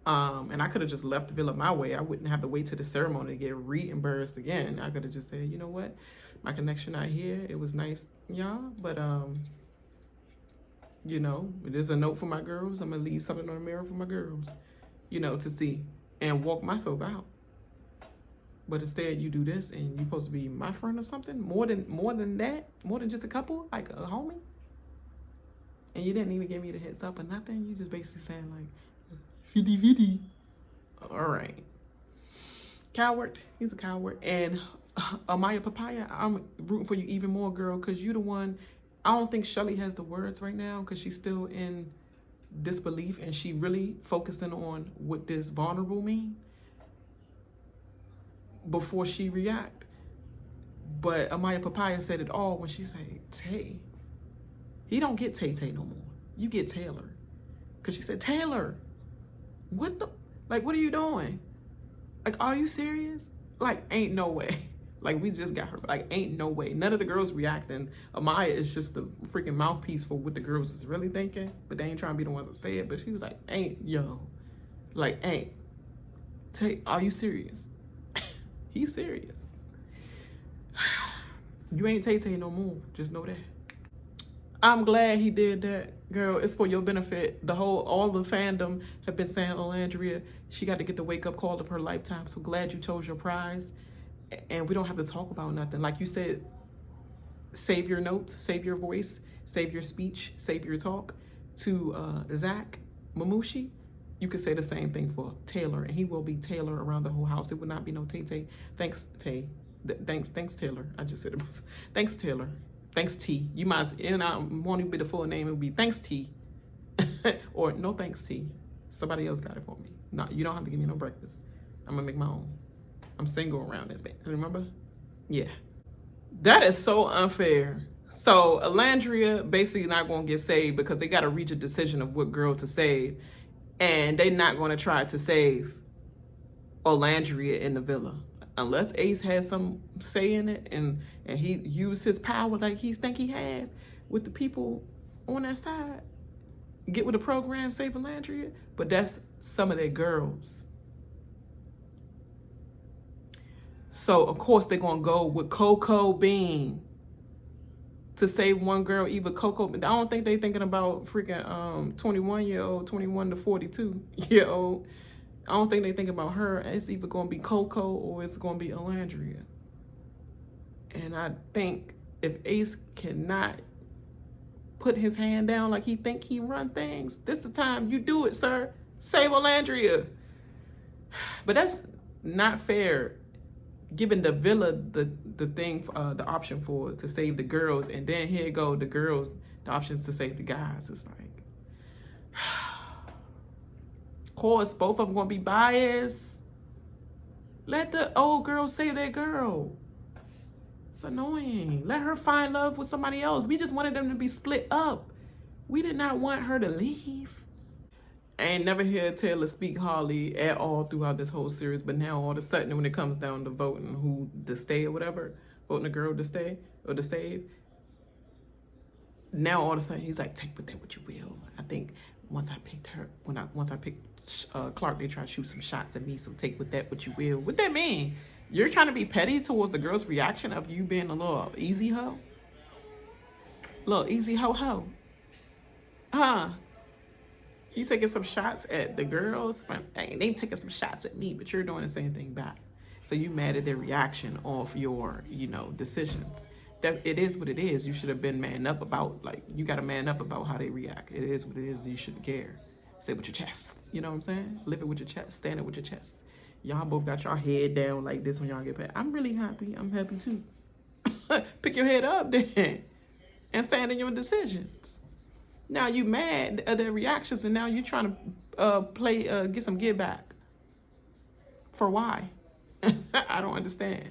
And I could have just left the villa my way. I wouldn't have to wait to the ceremony to get reimbursed again. I could have just said, you know what? My connection out here, it was nice, y'all. But, you know, there's a note for my girls. I'm going to leave something on the mirror for my girls, you know, to see and walk myself out. But instead you do this and you're supposed to be my friend or something. More than that, more than just a couple, like a homie. And you didn't even give me the heads up or nothing. You just basically saying like, Vidi. All right. Coward. He's a coward. And Amaya Papaya, I'm rooting for you even more, girl, because you the one. I don't think Chelley has the words right now because she's still in disbelief and she really focusing on what this vulnerable mean before she react. But Amaya Papaya said it all when she said, Tay. He don't get Tay no more. You get Taylor. Because she said, Taylor. What the, like, what are you doing? Like, are you serious? Like, ain't no way. Like, we just got her. Like, ain't no way. None of the girls reacting. Amaya is just the freaking mouthpiece for what the girls is really thinking. But they ain't trying to be the ones that say it. But she was like, ain't, yo. Like, ain't. Are you serious? He's serious. You ain't Tay no more. Just know that. I'm glad he did that, girl. It's for your benefit. All the fandom have been saying, Olandria, she got to get the wake-up call of her lifetime. So glad you chose your prize. And we don't have to talk about nothing. Like you said, save your notes, save your voice, save your speech, save your talk. To Zach Mamushi, you could say the same thing for Taylor. And he will be Taylor around the whole house. It would not be no Tay. Thanks, Tay. Thanks, Taylor. I just said it. Thanks, Taylor. Thanks, T. You might, and I won't even be the full name. It would be thanks, T. Or no thanks, T. Somebody else got it for me. No, you don't have to give me no breakfast. I'm gonna make my own. I'm single around this, man. Remember? Yeah. That is so unfair. So Olandria basically not gonna get saved because they gotta reach a decision of what girl to save. And they not gonna try to save Olandria in the villa. Unless Ace has some say in it and he used his power like he think he had with the people on that side. Get with the program, save Olandria. But that's some of their girls. So, of course, they're going to go with Coco Bean to save one girl, either Coco. I don't think they're thinking about freaking 21-year-old, 21 to 42-year-old. I don't think they think about her. It's either going to be Coco or it's going to be Olandria. And I think if Ace cannot put his hand down like he think he run things, this the time you do it, sir. Save Olandria. But that's not fair, giving the villa the option for to save the girls, and then here go the girls the options to save the guys. It's like, of course, both of them gonna be biased. Let the old girl save their girl. It's annoying. Let her find love with somebody else. We just wanted them to be split up. We did not want her to leave. I ain't never heard Taylor speak hardly at all throughout this whole series, but now all of a sudden when it comes down to voting who to stay or whatever, voting a girl to stay or to save, now all of a sudden he's like, take with that what you will. I think once I picked her, once I picked Clarke, they tried to shoot some shots at me, so take with that what you will. What that mean? You're trying to be petty towards the girl's reaction of you being a little easy hoe? Little easy ho-ho. Huh? You taking some shots at the girls? They taking some shots at me, but you're doing the same thing back. So you mad at their reaction off your, decisions. That it is what it is. You should have been man up about, you got to man up about how they react. It is what it is. You shouldn't care. Say it with your chest. You know what I'm saying? Live it with your chest. Stand it with your chest. Y'all both got your head down like this when y'all get paid. I'm really happy. I'm happy too. Pick your head up then and stand in your decisions. Now you mad at their reactions, and now you trying to get some get back. For why? I don't understand.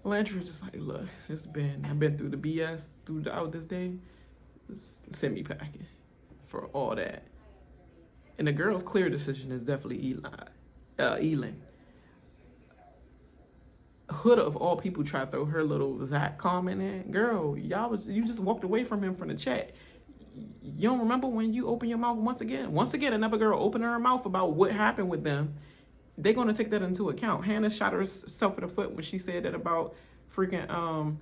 Landry just like, look, I've been through the BS throughout this day. Send me packing for all that. And the girl's clear decision is definitely Elan. Huda of all people tried to throw her little Zach comment in. Girl, you just walked away from him from the chat. You don't remember when you open your mouth once again? Once again, another girl opened her mouth about what happened with them. They're going to take that into account. Hannah shot herself in the foot when she said that about freaking,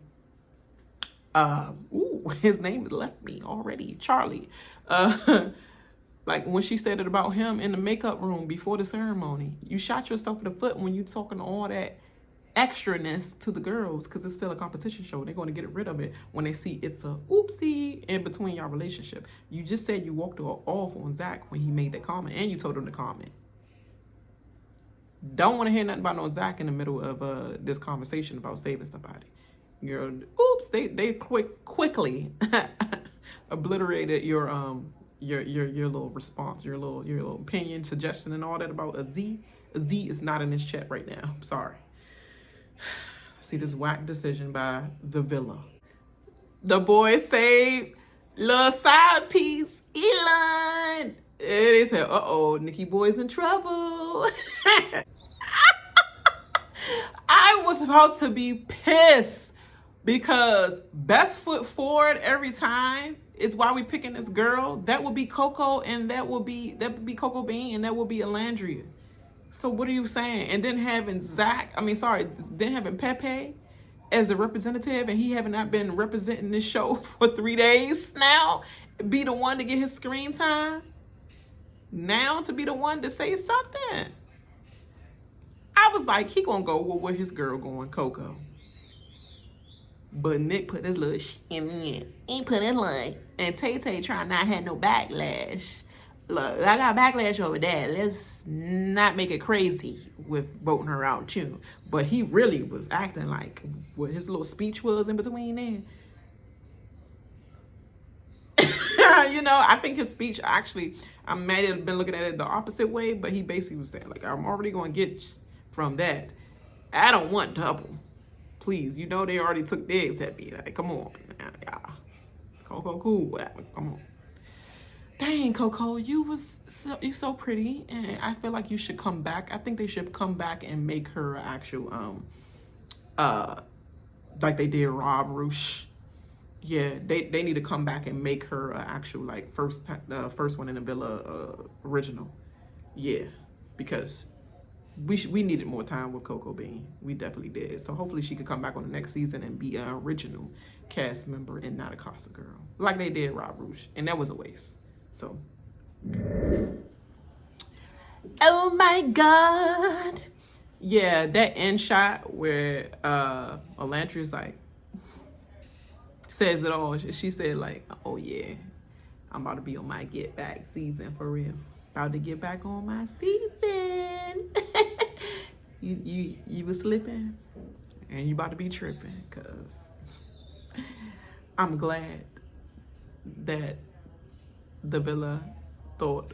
his name left me already, Charlie. Like when she said it about him in the makeup room before the ceremony. You shot yourself in the foot when you talking all that extraness to the girls, because it's still a competition show. They're going to get rid of it when they see it's a oopsie in between your relationship. You just said you walked off on Zach when he made that comment, and you told him to comment. Don't want to hear nothing about no Zach in the middle of this conversation about saving somebody. Girl, oops, they quickly obliterated your little response, your little opinion, suggestion, and all that about a Z. A Z is not in this chat right now. I'm sorry. See this whack decision by the villa. The boy saved little side piece, Elan. And they said, uh-oh, Nikki boy's in trouble. I was about to be pissed because best foot forward every time is why we picking this girl. That would be Coco, and that would be Coco Bean, and that would be Olandria. So what are you saying? And then having then having Pepe as a representative, and he having not been representing this show for 3 days now, be the one to get his screen time. Now to be the one to say something. I was like, he gonna go with where his girl going, Coco. But Nick put his little shit in it. He put it like, and Tay-Tay trying not have no backlash. Look, I got backlash over that. Let's not make it crazy with voting her out too. But he really was acting like what his little speech was in between there. You know, I think his speech actually, I might have been looking at it the opposite way, but he basically was saying, like, I'm already going to get from that. I don't want double. Please, you know they already took theirs at me. Like, come on. Y'all. Coco, cool, whatever. Come on. Dang, Coco, you so pretty, and I feel like you should come back. I think they should come back and make her actual, like they did Rob Roosh. Yeah, they need to come back and make her actual, like, first one in the villa original. Yeah, because we needed more time with Coco Bean. We definitely did. So hopefully she could come back on the next season and be an original cast member and not a Casa girl, like they did Rob Roosh, and that was a waste. So, oh my God. Yeah, that end shot where Olandria's like, says it all. She said like, oh yeah, I'm about to be on my get back season for real. About to get back on my season. you was slipping and you about to be tripping, cause I'm glad that the villa thought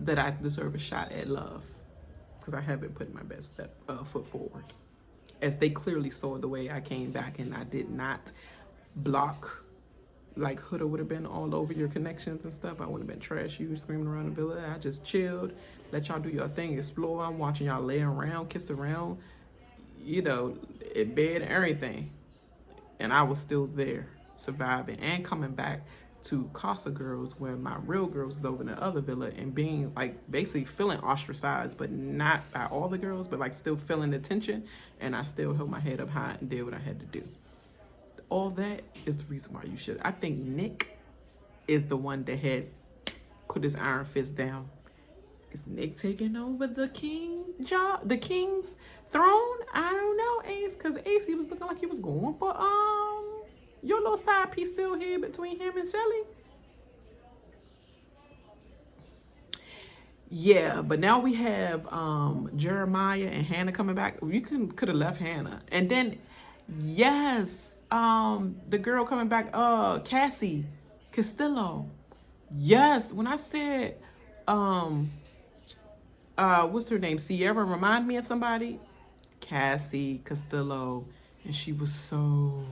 that I deserve a shot at love, because I haven't put my best foot forward, as they clearly saw the way I came back and I did not block like Huda would have been all over your connections and stuff. I would have been trash you screaming around the villa. I just chilled, let y'all do your thing, explore. I'm watching y'all lay around, kiss around, you know, in bed and everything, and I was still there surviving and coming back to Casa girls, where my real girls is over in the other villa, and being like basically feeling ostracized, but not by all the girls, but like still feeling the tension, and I still held my head up high and did what I had to do. All that is the reason why you should. I think Nick is the one that had put his iron fist down. Is Nick taking over the king's throne? I don't know, Ace, because Ace, he was looking like he was going for your little side piece still here between him and Chelley. Yeah, but now we have Jeremiah and Hannah coming back. You could have left Hannah. And then, yes, the girl coming back, Cassie Castillo. Yes, when I said, what's her name? Cierra, remind me of somebody? Cassie Castillo. And she was so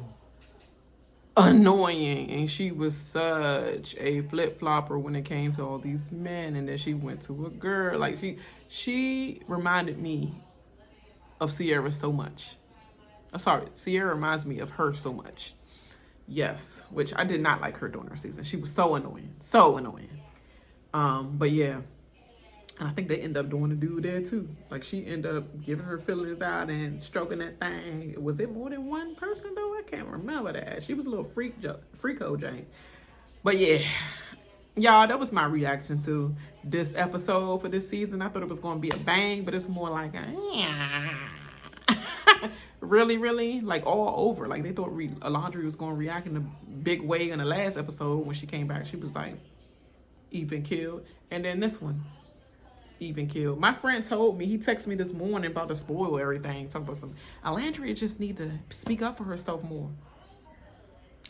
annoying, and she was such a flip-flopper when it came to all these men, and then she went to a girl. Like, she reminded me of Cierra so much. I'm sorry, Cierra reminds me of her so much. Yes, which I did not like her during her season. She was so annoying. But yeah, and I think they end up doing the dude there too. Like, she ended up giving her feelings out and stroking that thing. Was it more than one person though? I can't remember that. She was a little freako Jane. But yeah, y'all, that was my reaction to this episode for this season. I thought it was going to be a bang, but it's more like really, like all over. Like, they thought Olandria was going to react in a big way in the last episode when she came back. She was like, even killed. And then this one, even killed. My friend told me, he texted me this morning about to spoil everything, talking about some Olandria just need to speak up for herself more.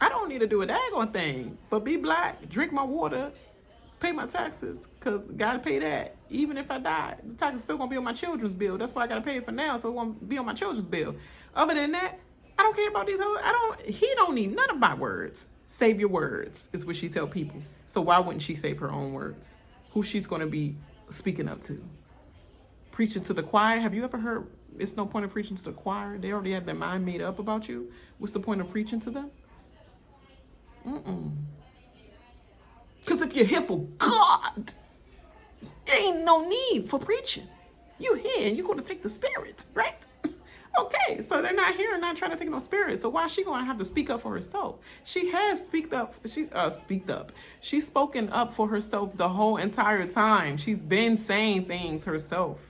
I don't need to do a daggone thing but be black, drink my water, pay my taxes, because gotta pay that. Even if I die, the tax is still gonna be on my children's bill. That's why I gotta pay it for now, so it won't be on my children's bill. Other than that, I don't care about these hoes. He don't need none of my words. Save your words is what she tell people. So why wouldn't she save her own words? Who she's gonna be speaking up to? Preaching to the choir? Have you ever heard, it's no point of preaching to the choir? They already have their mind made up about you. What's the point of preaching to them? Because if you're here for God, there ain't no need for preaching. You here and you're going to take the spirit, right? Okay, so they're not here and not trying to take no spirit. So why is she going to have to speak up for herself? She has speaked up. She's spoken up for herself the whole entire time. She's been saying things herself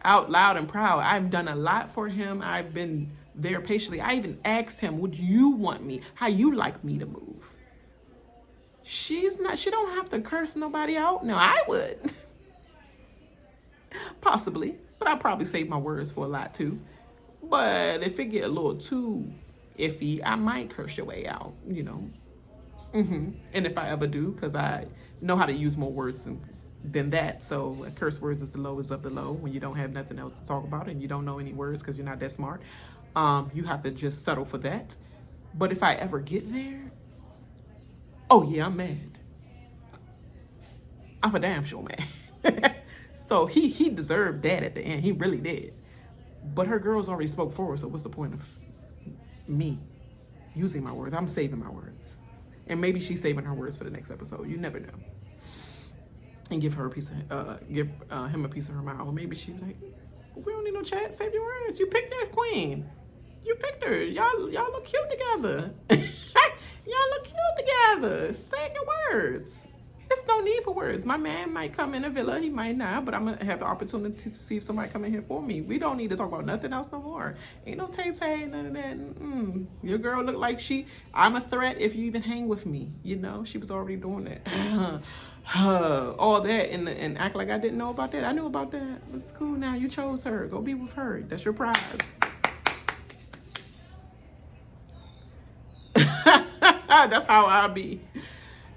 out loud and proud. I've done a lot for him. I've been there patiently. I even asked him, would you want me? How you like me to move? She don't have to curse nobody out. No, I would. Possibly. But I'll probably save my words for a lot too. But if it get a little too iffy, I might curse your way out, you know. And if I ever do, because I know how to use more words than that. So curse words is the lowest of the low when you don't have nothing else to talk about and you don't know any words because you're not that smart. You have to just settle for that. But if I ever get there, oh yeah, I'm mad. I'm a damn sure mad. So he deserved that at the end. He really did. But her girls already spoke for her, so what's the point of me using my words? I'm saving my words. And maybe she's saving her words for the next episode. You never know. And give her a piece of him a piece of her mind. Or maybe she's like, we don't need no chat, save your words. You picked that queen. You picked her. Y'all look cute together. Y'all look cute together. Save your words. There's no need for words. My man might come in a villa. He might not, but I'm going to have the opportunity to see if somebody come in here for me. We don't need to talk about nothing else no more. Ain't no tay-tay, none of that. Your girl look like I'm a threat if you even hang with me. You know, she was already doing that. All that and act like I didn't know about that. I knew about that. It's cool now. You chose her. Go be with her. That's your prize. That's how I be.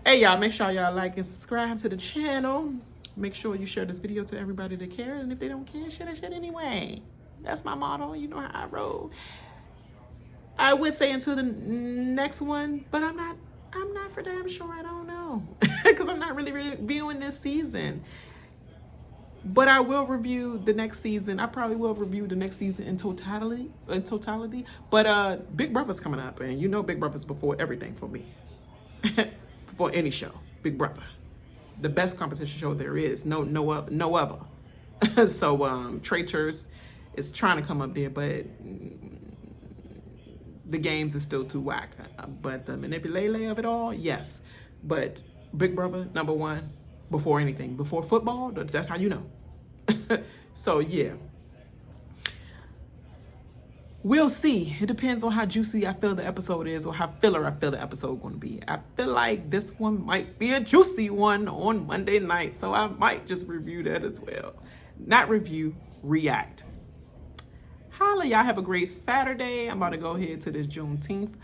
Hey, y'all, make sure y'all like and subscribe to the channel. Make sure you share this video to everybody that cares. And if they don't care, share that shit anyway. That's my motto. You know how I roll. I would say until the next one, but I'm not for damn sure. I don't know. Because I'm not really reviewing this season. But I will review the next season. I probably will review the next season in totality. But Big Brother's coming up. And you know Big Brother's before everything for me. For any show, Big Brother, the best competition show there is. No other. So Traitors is trying to come up there, but the games is still too whack. But the manipulate of it all, yes. But Big Brother, number one, before anything, before football. That's how you know. So yeah. We'll see. It depends on how juicy I feel the episode is or how filler I feel the episode going to be. I feel like this one might be a juicy one on Monday night, so I might just review that as well. Not review, react. Holla, y'all have a great Saturday. I'm about to go ahead to this Juneteenth,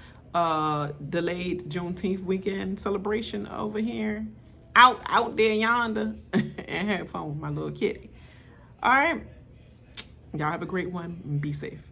delayed Juneteenth weekend celebration over here. Out there yonder and have fun with my little kitty. All right. Y'all have a great one and be safe.